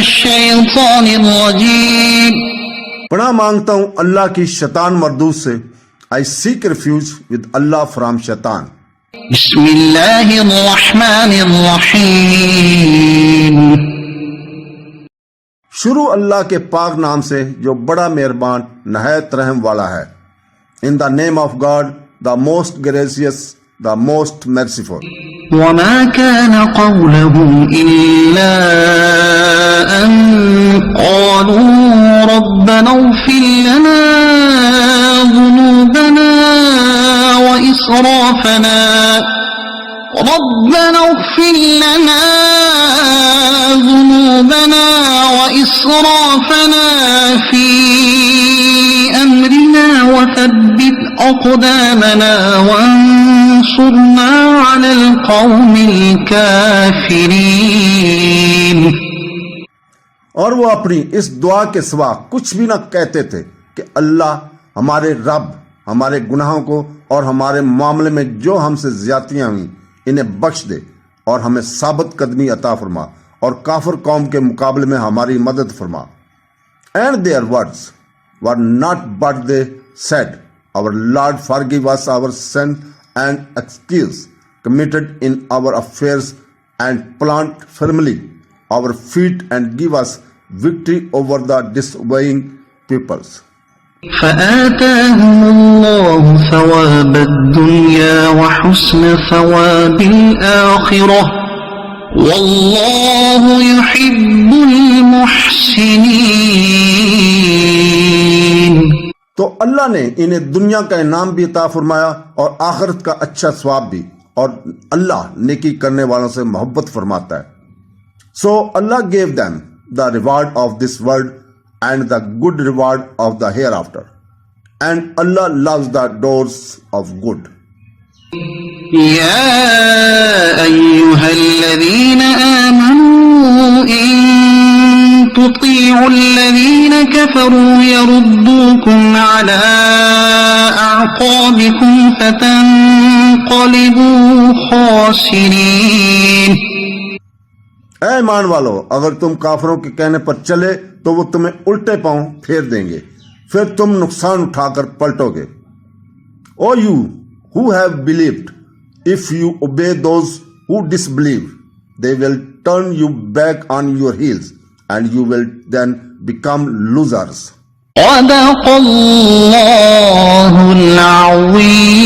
الشيطان الرجيم. پناہ مانگتا ہوں اللہ کی شیطان مردود سے. I seek refuge with Allah from shaitan. بسم اللہ الرحمن الرحیم. شروع اللہ کے پاک نام سے جو بڑا مہربان نہایت رحم والا ہے. In the name of God, the most gracious, the most merciful. وما كان قولهم إلا أن قالوا ربنا اغفر لنا ذنوبنا وإسرافنا في أمرنا وثبت أقدامنا وانصرنا على القوم الكافرين. اور وہ اپنی اس دعا کے سوا کچھ بھی نہ کہتے تھے کہ اللہ ہمارے رب ہمارے گناہوں کو اور ہمارے معاملے میں جو ہم سے زیادتیاں ہوئیں انہیں بخش دے اور ہمیں ثابت قدمی عطا فرما اور کافر قوم کے مقابلے میں ہماری مدد فرما. And their words were not but they said, Our Lord forgive us our sins and excuse committed in our affairs and plant firmly our feet and give us victory over the disobeying peoples. فآتاهم الله ثواب الدنيا وحسن ثواب الآخرة والله يحب المحسنين. تو اللہ نے انہیں دنیا کا انعام بھی عطا فرمایا اور آخرت کا اچھا ثواب بھی، اور اللہ نیکی کرنے والوں سے محبت فرماتا ہے. So Allah gave them the reward of this world and the good reward of the hereafter. And Allah loves the doors of good. يا أيها الذين آمنوا إن تطيعوا الذين كفروا يردوكم على أعقابكم فتنقلبوا خاسرين. اے ایمان والو، اگر تم کافروں کے کہنے پر چلے تو وہ تمہیں الٹے پاؤں پھیر دیں گے، پھر تم نقصان اٹھا کر پلٹو گے. O you who have believed, if you obey those who disbelieve, they will turn you back on your heels and you will then become losers. صدق الله العظيم.